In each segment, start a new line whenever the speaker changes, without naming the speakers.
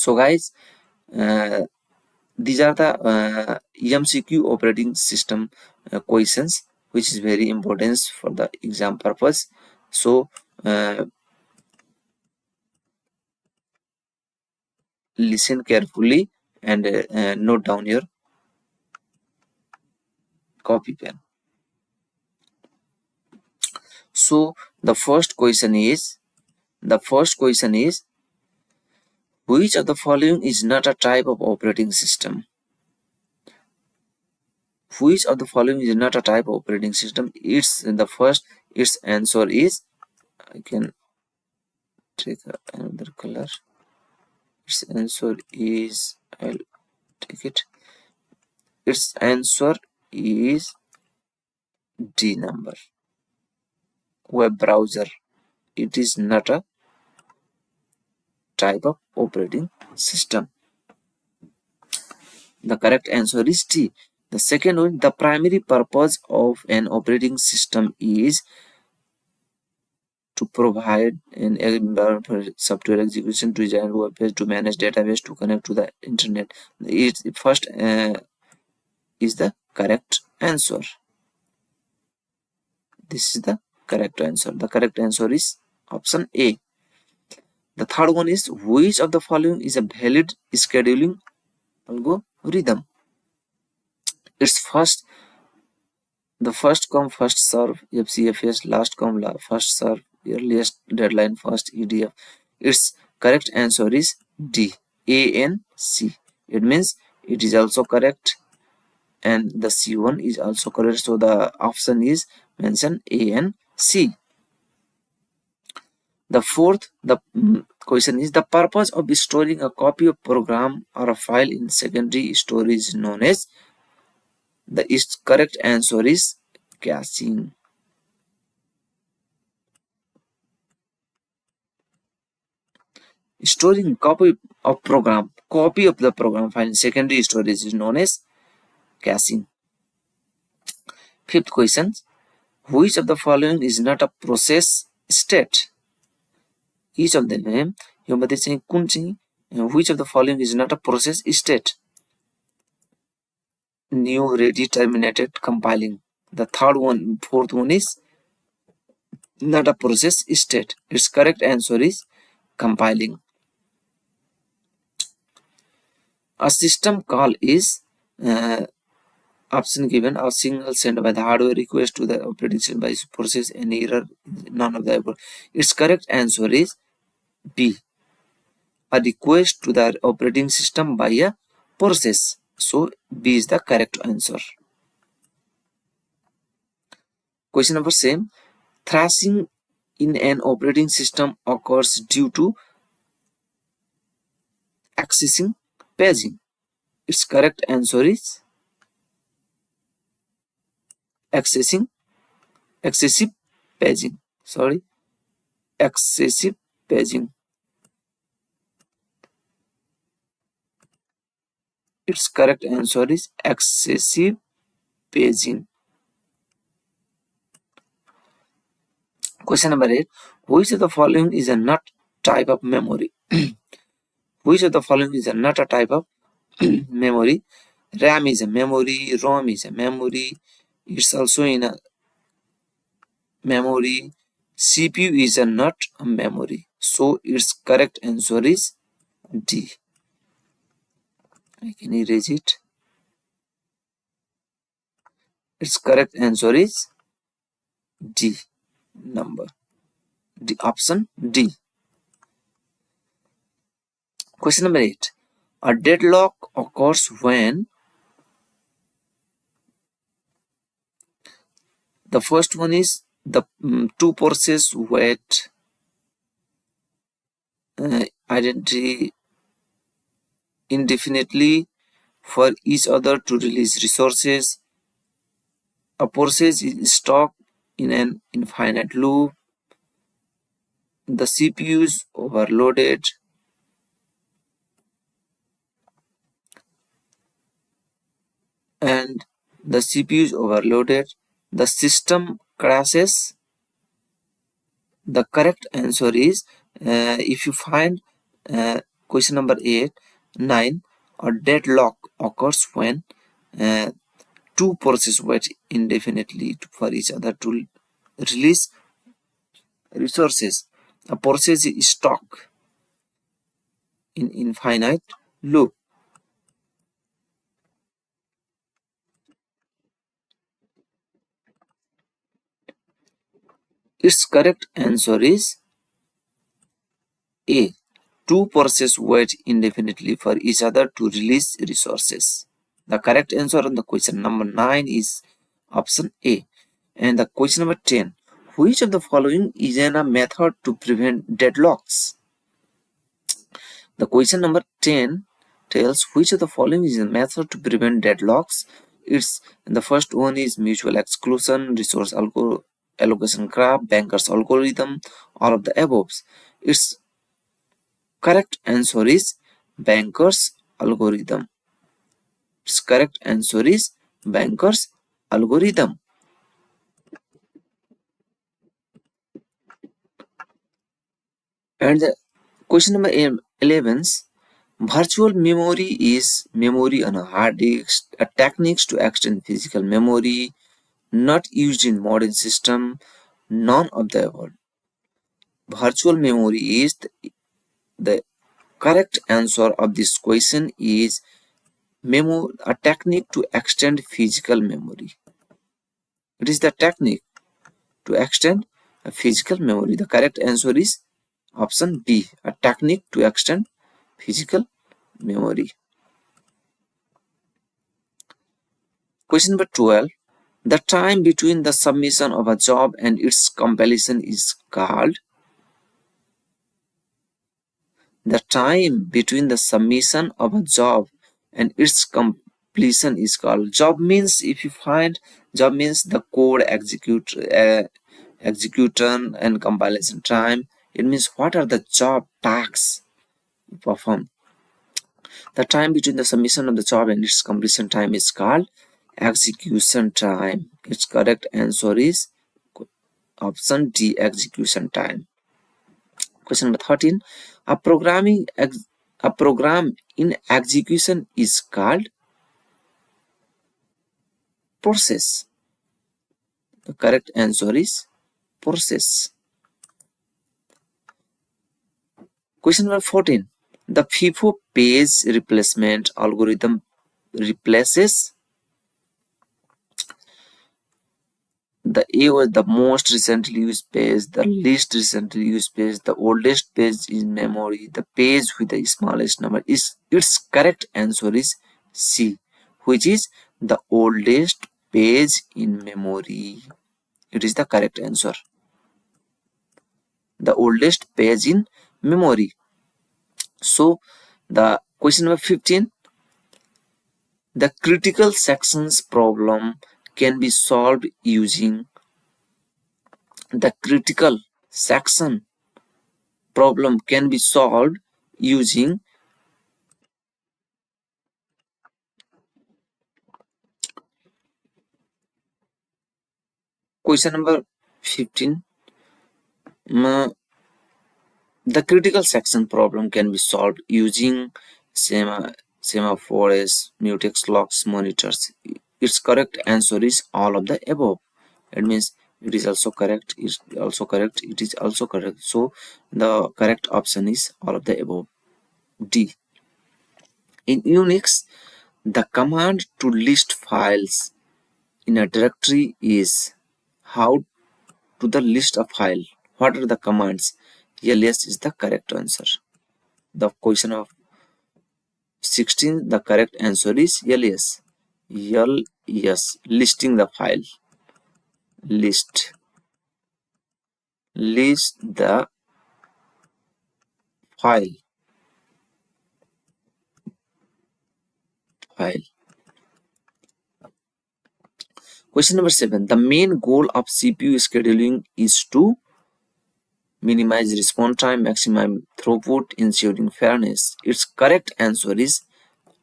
So guys, these are the MCQ operating system questions, which is very important for the exam purpose. So listen carefully and note down your copy pen. So the first question is which of the following is not a type of operating system? Which of the following is not a type of operating system? Its answer is, I can take another color. Its answer is, I'll take it. Its answer is D number. Web browser. It is not a type of operating system. The correct answer is D. The second one, the primary purpose of an operating system is to provide an environment for software execution, to design web page, to manage database, to connect to the internet. First is the correct answer. This is the correct answer. The correct answer is option A. The third one is, which of the following is a valid scheduling algorithm? It's the first come first serve, FCFS, last come first serve, earliest deadline first, EDF. Its correct answer is D, ANC. It means it is also correct and the C1 is also correct, so the option is mentioned ANC. The fourth question is, the purpose of storing a copy of program or a file in secondary storage is known as. The correct answer is caching. Storing copy of the program file in secondary storage is known as caching. Fifth question, which of the following is not a process state? Each of them, which of the following is not a process state? New, ready, terminated, compiling. The fourth one is not a process state. Its correct answer is compiling. A system call is option given, a signal sent by the hardware request to the operating system by process any error, none of the above. Its correct answer is B, a request to the operating system by a process. So B is the correct answer. Question number 7, thrashing in an operating system occurs due to accessing paging. Its correct answer is excessive paging. Excessive paging. Its correct answer is excessive paging. Question number 8, which of the following is a not type of memory? Which of the following is not a type of memory? RAM is a memory, ROM is a memory, it's also in a memory. CPU is a not a memory. So its correct answer is D. I can erase it. Its correct answer is D number. The option D. Question number 8. A deadlock occurs when the first one is the two processes wait identity indefinitely for each other to release resources. A process is stuck in an infinite loop. The CPU is overloaded. And the CPU is overloaded. The system crashes. The correct answer is, if you find Question number 8, 9. A deadlock occurs when two processes wait indefinitely for each other to release resources. A process is stuck in infinite loop. Its correct answer is A. Two processes wait indefinitely for each other to release resources. The correct answer on the question number 9 is option A. And the question number 10. Which of the following is a method to prevent deadlocks? The question number 10 tells which of the following is a method to prevent deadlocks. It's the first one is mutual exclusion, resource allocation graph, Banker's algorithm, all of the above. Its correct answer is Banker's algorithm. Its correct answer is Banker's algorithm. And the question number 11, virtual memory is memory on a hard disk, a techniques to extend physical memory, not used in modern system, none of the above. Virtual memory is the correct answer of this question is a technique to extend physical memory. It is the technique to extend a physical memory. The correct answer is option B, a technique to extend physical memory. Question number 12. The time between the submission of a job and its completion is called. The time between the submission of a job and its completion is called. Job means if you find job means the code execution and compilation time. It means what are the job tasks performed. The time between the submission of the job and its completion time is called execution time. Its correct answer is option D, execution time. Question number 13. A program in execution is called process. The correct answer is process. Question number 14. The FIFO page replacement algorithm replaces the A was the most recently used page, the least recently used page, the oldest page in memory, the page with the smallest number. Its correct answer is C, which is the oldest page in memory. It is the correct answer. The oldest page in memory. So the question number 15. The critical sections problem can be solved using the critical section problem can be solved using question number 15. The critical section problem can be solved using semaphores, mutex locks, monitors. Its correct answer is all of the above. It means it is also correct, is also correct, it is also correct. So the correct option is all of the above, D. In Unix, the command to list files in a directory is how to the list a file. What are the commands? ls is the correct answer. The question of 16, the correct answer is ls. ls, listing the file. List the file. Question number 7. The main goal of CPU scheduling is to minimize response time, maximum throughput, ensuring fairness. Its correct answer is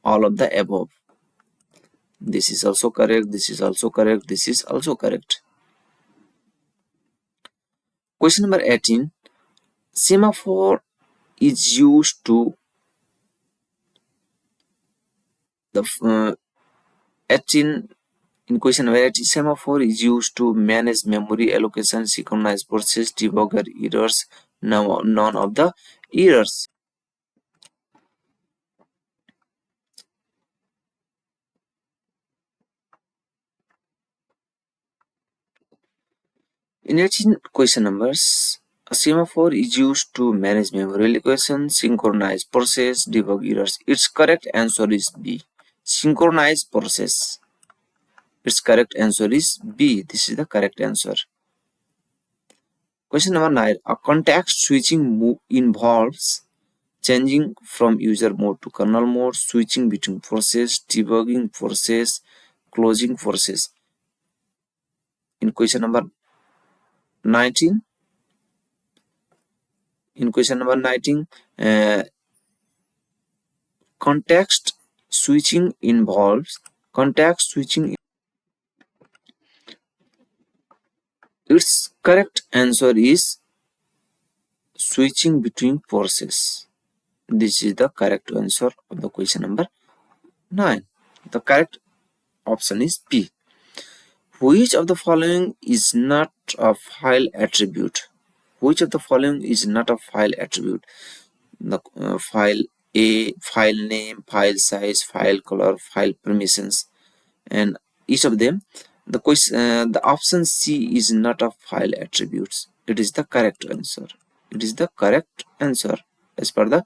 all of the above. This is also correct, this is also correct, this is also correct. Question number 18. Semaphore is used to The 18 in question number 18, semaphore is used to manage memory allocation, synchronize process, debug errors. Now, none of the errors. In 18 question numbers, a semaphore is used to manage memory allocation, synchronize process, debug errors. Its correct answer is B. Synchronize process. Its correct answer is B. This is the correct answer. Question number 9. A context switching involves changing from user mode to kernel mode, switching between process, debugging process, closing process. In question number 19, context switching involves its correct answer is switching between process. This is the correct answer of the question number 9. The correct option is B. Which of the following is not a file attribute? Which of the following is not a file attribute? The file A, file name, file size, file color, file permissions, and each of them. The question, the option C is not a file attributes. It is the correct answer. It is the correct answer as per the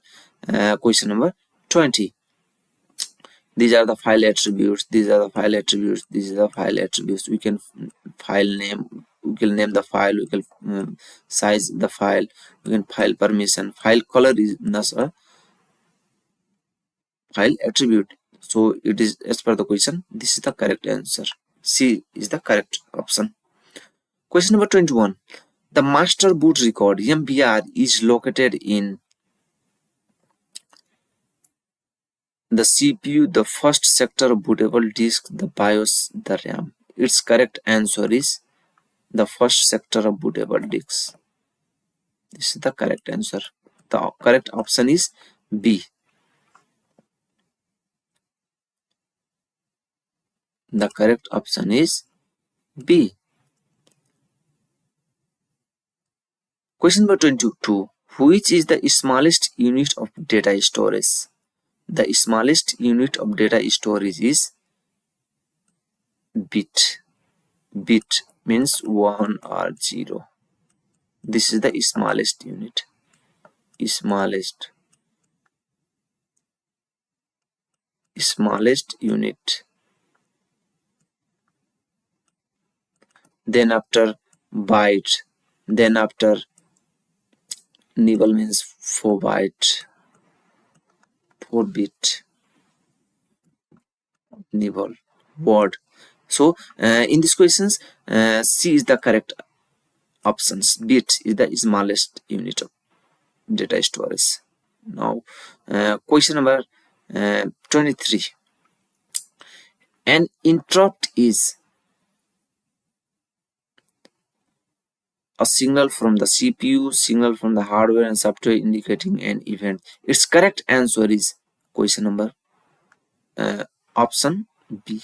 question number 20. These are the file attributes. These are the file attributes. These are the file attributes. We can file name. We can name the file. We can size the file. We can file permission. File color is not a file attribute. So it is as per the question. This is the correct answer. C is the correct option. Question number 21. The master boot record MBR is located in the CPU, the first sector of bootable disk, the BIOS, the RAM. Its correct answer is the first sector of bootable disk. This is the correct answer. The correct option is B. The correct option is B. Question number 22. Which is the smallest unit of data storage? The smallest unit of data storage is bit. Bit means 1 or 0. This is the smallest unit. Smallest unit. Then after byte. Then after nibble means 4 byte. 4 bit. Nibble word. So in these questions, C is the correct options. Bit is the smallest unit of data storage. Now question number 23. An interrupt is a signal from the CPU, signal from the hardware and software indicating an event. Its correct answer is question number option B.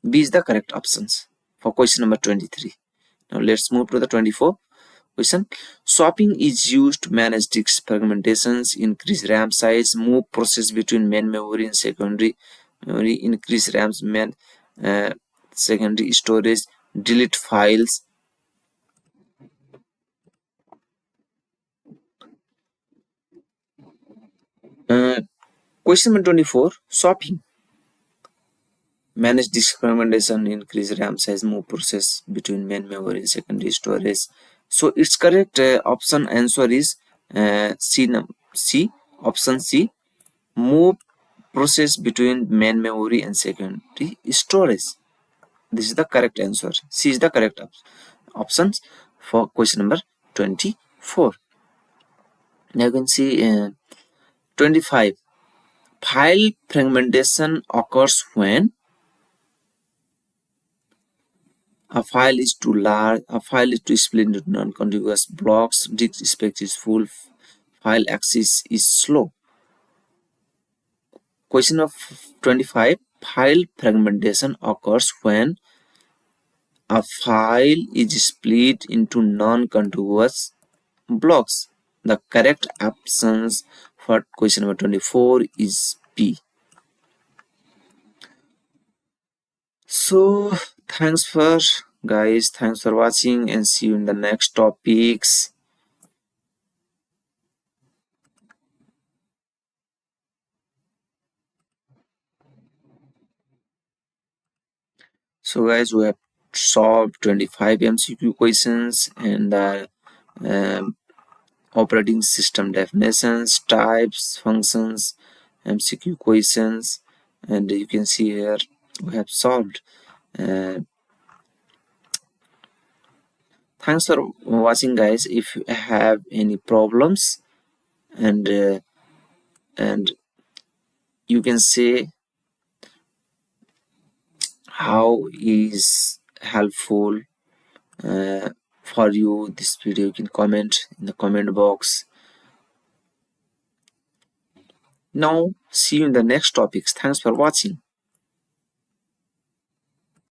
B is the correct options for question number 23. Now let's move to the 24 question. Swapping is used to manage disk fragmentations, increase RAM size, move process between main memory and secondary memory, increase RAM's main secondary storage, delete files. Question number 24. Swapping. Manage disk fragmentation, increase RAM size, move process between main memory and secondary storage. So its correct option answer is C. Option C. Move process between main memory and secondary storage. This is the correct answer. C is the correct options for question number 24. Now you can see 25. File fragmentation occurs when a file is too large, a file is too split into non-contiguous blocks, disk space is full, file access is slow. Question of 25. File fragmentation occurs when a file is split into non-contiguous blocks. The correct options for question number 24 is B. So thanks for guys, thanks for watching, and see you in the next topics. So guys, we have solved 25 MCQ questions and the operating system definitions, types, functions, MCQ questions, and you can see here we have solved. Thanks for watching guys. If you have any problems, and you can say how is helpful for you this video, you can comment in the comment box. Now see you in the next topics. Thanks for watching.